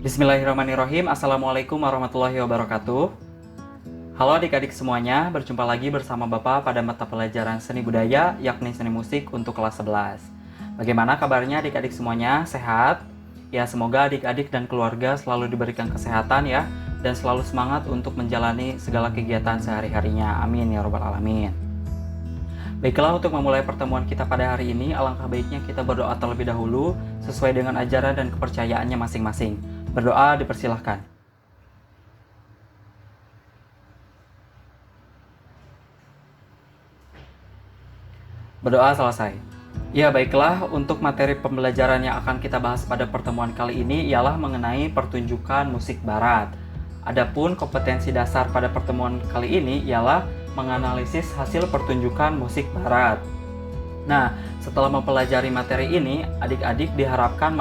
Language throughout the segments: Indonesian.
Bismillahirrahmanirrahim. Assalamualaikum warahmatullahi wabarakatuh. Halo adik-adik semuanya, berjumpa lagi bersama Bapak pada mata pelajaran seni budaya, yakni seni musik untuk kelas 11. Bagaimana kabarnya adik-adik semuanya? Sehat? Ya, semoga adik-adik dan keluarga selalu diberikan kesehatan ya, dan selalu semangat untuk menjalani segala kegiatan sehari-harinya. Amin ya robbal alamin. Baiklah, untuk memulai pertemuan kita pada hari ini, alangkah baiknya kita berdoa terlebih dahulu sesuai dengan ajaran dan kepercayaannya masing-masing. Berdoa dipersilahkan. Berdoa selesai. Ya, baiklah, untuk materi pembelajaran yang akan kita bahas pada pertemuan kali ini ialah mengenai pertunjukan musik barat. Adapun kompetensi dasar pada pertemuan kali ini ialah menganalisis hasil pertunjukan musik barat. Nah, setelah mempelajari materi ini, adik-adik diharapkan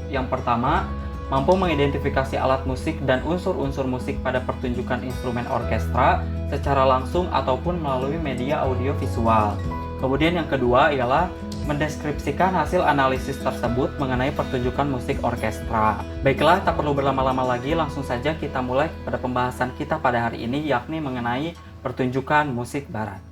yang pertama, mampu mengidentifikasi alat musik dan unsur-unsur musik pada pertunjukan instrumen orkestra secara langsung ataupun melalui media audio visual. Kemudian yang kedua ialah mendeskripsikan hasil analisis tersebut mengenai pertunjukan musik orkestra. Baiklah, tak perlu berlama-lama lagi, langsung saja kita mulai pada pembahasan kita pada hari ini, yakni mengenai pertunjukan musik barat.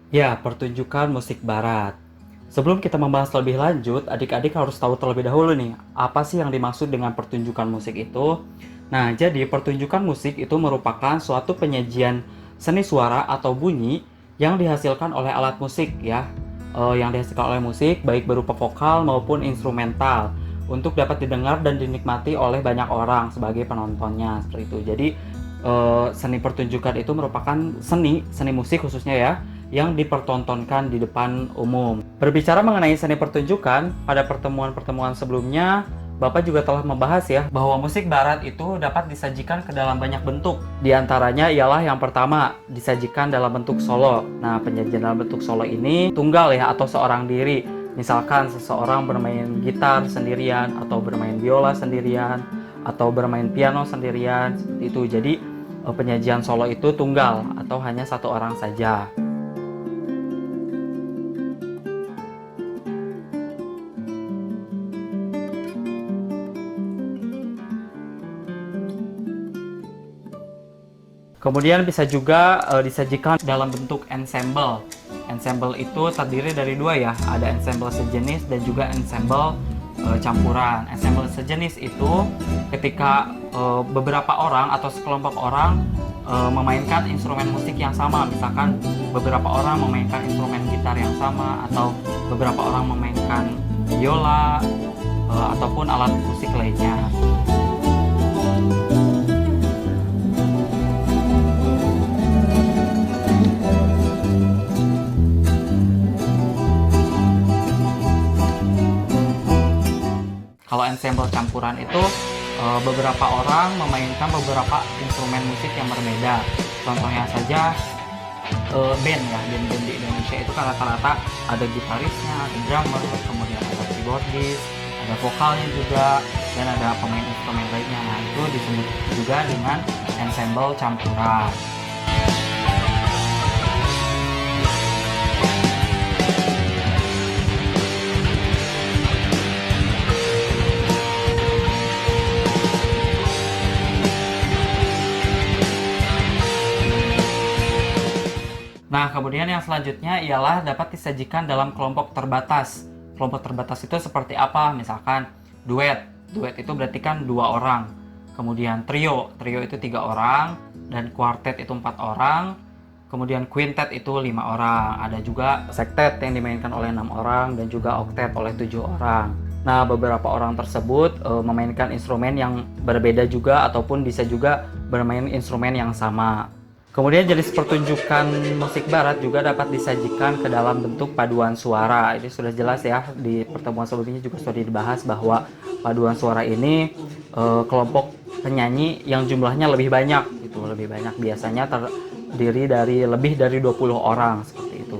Ya, pertunjukan musik barat. Sebelum kita membahas lebih lanjut, adik-adik harus tahu terlebih dahulu nih, apa sih yang dimaksud dengan pertunjukan musik itu? Nah, jadi pertunjukan musik itu merupakan suatu penyajian seni suara atau bunyi yang dihasilkan oleh alat musik ya. Yang dihasilkan oleh musik baik berupa vokal maupun instrumental untuk dapat didengar dan dinikmati oleh banyak orang sebagai penontonnya, seperti itu. Jadi seni pertunjukan itu merupakan seni musik khususnya ya, yang dipertontonkan di depan umum. Berbicara mengenai seni pertunjukan, pada pertemuan-pertemuan sebelumnya Bapak juga telah membahas ya, bahwa musik barat itu dapat disajikan ke dalam banyak bentuk. Di antaranya ialah yang pertama, disajikan dalam bentuk solo. Nah, penyajian dalam bentuk solo ini tunggal ya, atau seorang diri. Misalkan seseorang bermain gitar sendirian, atau bermain biola sendirian, atau bermain piano sendirian, seperti itu. Jadi, penyajian solo itu tunggal, atau hanya satu orang saja. Kemudian bisa juga disajikan dalam bentuk ensemble. Ensemble itu terdiri dari dua ya, ada ensemble sejenis dan juga ensemble campuran. Ensemble sejenis itu ketika beberapa orang atau sekelompok orang memainkan instrumen musik yang sama. Misalkan beberapa orang memainkan instrumen gitar yang sama, atau beberapa orang memainkan biola ataupun alat musik lainnya. Kalau ensemble campuran itu beberapa orang memainkan beberapa instrumen musik yang berbeda. Contohnya saja band ya, band-band di Indonesia itu kan rata-rata ada gitarisnya, ada drummer, kemudian ada keyboardist, ada vokalnya juga, dan ada pemain instrumen lainnya. Nah, itu disebut juga dengan ensemble campuran. Nah, kemudian yang selanjutnya ialah dapat disajikan dalam kelompok terbatas. Kelompok terbatas itu seperti apa? Misalkan duet. Duet itu berarti kan dua orang. Kemudian trio. Trio itu 3 orang. Dan kuartet itu 4 orang. Kemudian quintet itu 5 orang. Ada juga sektet yang dimainkan oleh 6 orang. Dan juga oktet oleh 7 orang. Nah, beberapa orang tersebut memainkan instrumen yang berbeda juga, ataupun bisa juga bermain instrumen yang sama. Kemudian jenis pertunjukan musik barat juga dapat disajikan ke dalam bentuk paduan suara. Ini sudah jelas ya, di pertemuan sebelumnya juga sudah dibahas bahwa paduan suara ini kelompok penyanyi yang jumlahnya lebih banyak, gitu, lebih banyak, biasanya terdiri dari lebih dari 20 orang seperti itu.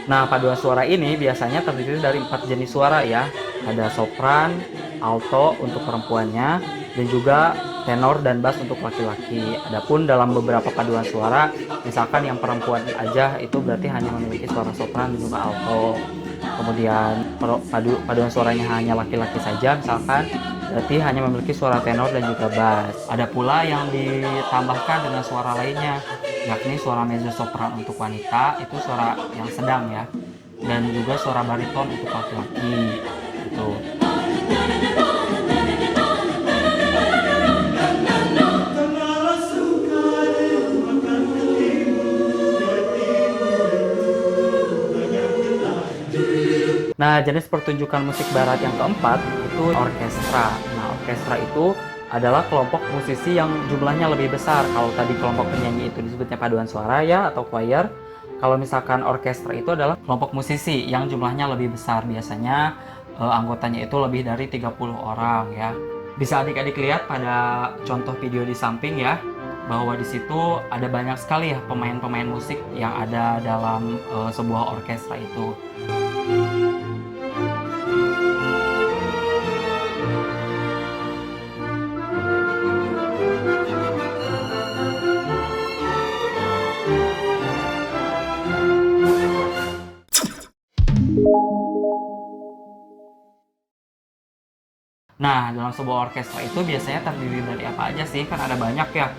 Nah, paduan suara ini biasanya terdiri dari 4 jenis suara ya. Ada sopran, alto untuk perempuannya, dan juga tenor dan bass untuk laki-laki. Adapun dalam beberapa paduan suara, misalkan yang perempuan aja itu berarti hanya memiliki suara sopran dan juga alto. kemudian paduan suaranya hanya laki-laki saja misalkan, berarti hanya memiliki suara tenor dan juga bass. Ada pula yang ditambahkan dengan suara lainnya, yakni suara mezzo sopran untuk wanita, itu suara yang sedang ya, dan juga suara bariton untuk laki-laki gitu. Nah, jenis pertunjukan musik barat yang keempat itu orkestra. Nah, orkestra itu adalah kelompok musisi yang jumlahnya lebih besar. Kalau tadi kelompok penyanyi itu disebutnya paduan suara ya atau choir. Kalau misalkan orkestra itu adalah kelompok musisi yang jumlahnya lebih besar. Biasanya anggotanya itu lebih dari 30 orang ya. Bisa adik-adik lihat pada contoh video di samping ya, bahwa di situ ada banyak sekali ya pemain-pemain musik yang ada dalam sebuah orkestra itu. Nah, dalam sebuah orkestra itu biasanya terdiri dari apa aja sih? Kan ada banyak ya,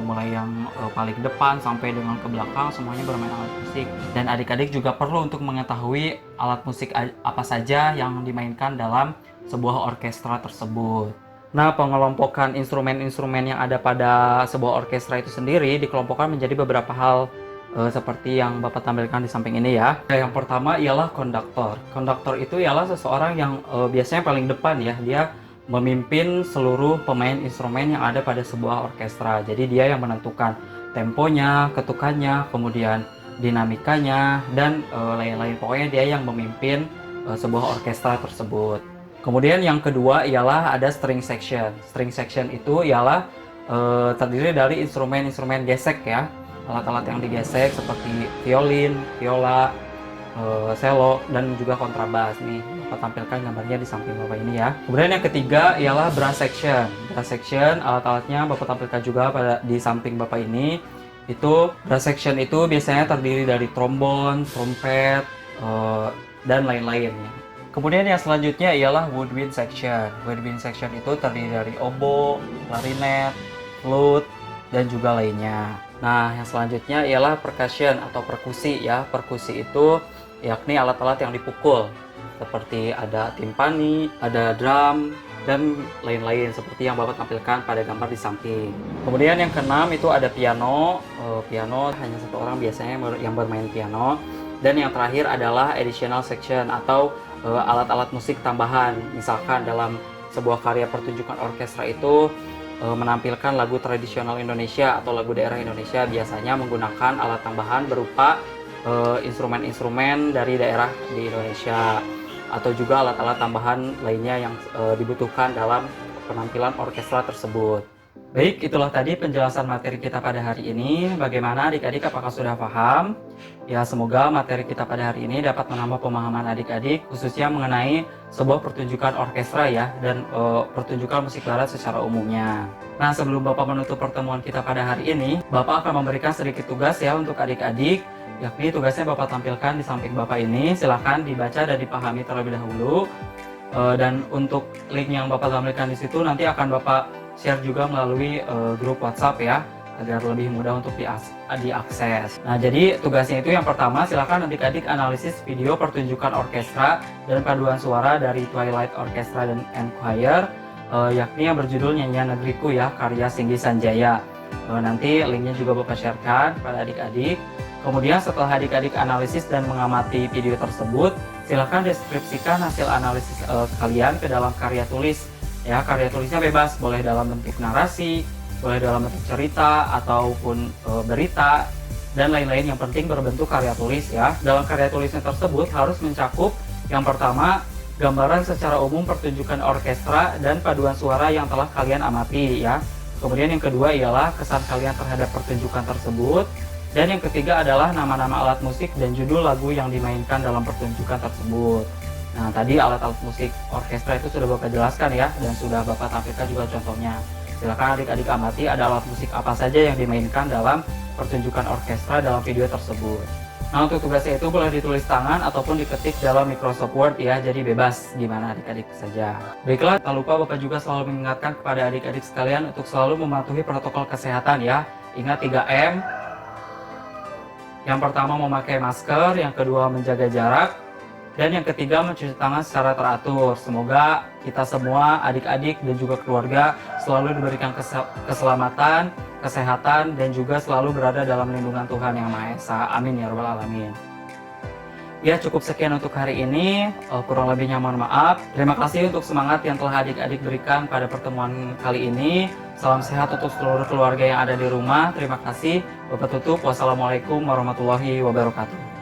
mulai yang paling depan sampai dengan ke belakang semuanya bermain alat musik. Dan adik-adik juga perlu untuk mengetahui alat musik apa saja yang dimainkan dalam sebuah orkestra tersebut. Nah, pengelompokan instrumen-instrumen yang ada pada sebuah orkestra itu sendiri dikelompokkan menjadi beberapa hal seperti yang Bapak tampilkan di samping ini ya. Yang pertama ialah konduktor. Konduktor itu ialah seseorang yang biasanya paling depan ya. Dia memimpin seluruh pemain instrumen yang ada pada sebuah orkestra. Jadi dia yang menentukan temponya, ketukannya, kemudian dinamikanya, dan lain-lain. Pokoknya dia yang memimpin sebuah orkestra tersebut. Kemudian yang kedua ialah ada string section. String section itu ialah terdiri dari instrumen-instrumen gesek ya. Alat-alat yang digesek seperti violin, viola, cello, dan juga kontrabas. Nih, Bapak tampilkan gambarnya di samping Bapak ini ya. Kemudian yang ketiga ialah brass section. Brass section, alat-alatnya Bapak tampilkan juga di samping Bapak ini. Itu brass section itu biasanya terdiri dari trombon, trompet, dan lain-lain ya. Kemudian yang selanjutnya ialah woodwind section. Woodwind section itu terdiri dari oboe, klarinet, flute, dan juga lainnya. Nah, yang selanjutnya ialah percussion atau perkusi ya. Perkusi itu yakni alat-alat yang dipukul. Seperti ada timpani, ada drum, dan lain-lain seperti yang Bapak tampilkan pada gambar di samping. Kemudian yang keenam itu ada piano. Piano hanya satu orang biasanya yang bermain piano. Dan yang terakhir adalah additional section atau alat-alat musik tambahan. Misalkan dalam sebuah karya pertunjukan orkestra itu menampilkan lagu tradisional Indonesia atau lagu daerah Indonesia, biasanya menggunakan alat tambahan berupa instrumen-instrumen dari daerah di Indonesia atau juga alat-alat tambahan lainnya yang dibutuhkan dalam penampilan orkestra tersebut. Baik, itulah tadi penjelasan materi kita pada hari ini. Bagaimana adik-adik, apakah sudah paham? Ya, semoga materi kita pada hari ini dapat menambah pemahaman adik-adik, khususnya mengenai sebuah pertunjukan orkestra ya, dan pertunjukan musik barat secara umumnya. Nah, sebelum Bapak menutup pertemuan kita pada hari ini, Bapak akan memberikan sedikit tugas ya untuk adik-adik, yakni tugasnya Bapak tampilkan di samping Bapak ini. Silahkan dibaca dan dipahami terlebih dahulu. Dan untuk link yang Bapak tampilkan di situ nanti akan Bapak share juga melalui grup WhatsApp ya, agar lebih mudah untuk diakses. Nah, jadi tugasnya itu yang pertama, silakan adik-adik analisis video pertunjukan orkestra dan paduan suara dari Twilight Orchestra dan Choir, yakni yang berjudul Nyanyian Negeriku ya, karya Singgi Sanjaya. Nanti linknya juga Bapak sharekan pada adik-adik. Kemudian setelah adik-adik analisis dan mengamati video tersebut, silakan deskripsikan hasil analisis kalian ke dalam karya tulis. Ya, karya tulisnya bebas, boleh dalam bentuk narasi, boleh dalam bentuk cerita ataupun berita dan lain-lain. Yang penting berbentuk karya tulis ya. Dalam karya tulisnya tersebut harus mencakup yang pertama, gambaran secara umum pertunjukan orkestra dan paduan suara yang telah kalian amati ya. Kemudian yang kedua ialah kesan kalian terhadap pertunjukan tersebut. Dan yang ketiga adalah nama-nama alat musik dan judul lagu yang dimainkan dalam pertunjukan tersebut. Nah, tadi alat-alat musik orkestra itu sudah Bapak jelaskan ya, dan sudah Bapak tampilkan juga contohnya. Silakan adik-adik amati ada alat musik apa saja yang dimainkan dalam pertunjukan orkestra dalam video tersebut. Nah, untuk tugasnya itu boleh ditulis tangan ataupun diketik dalam Microsoft Word ya, jadi bebas gimana adik-adik saja. Baiklah, tak lupa Bapak juga selalu mengingatkan kepada adik-adik sekalian untuk selalu mematuhi protokol kesehatan ya. Ingat 3M. Yang pertama memakai masker, yang kedua menjaga jarak, dan yang ketiga mencuci tangan secara teratur. Semoga kita semua, adik-adik dan juga keluarga selalu diberikan keselamatan, kesehatan, dan juga selalu berada dalam lindungan Tuhan Yang Maha Esa. Amin ya rabbal alamin. Ya, cukup sekian untuk hari ini. Kurang lebihnya mohon maaf. Terima kasih untuk semangat yang telah adik-adik berikan pada pertemuan kali ini. Salam sehat untuk seluruh keluarga yang ada di rumah. Terima kasih. Bapak tutup. Wassalamualaikum warahmatullahi wabarakatuh.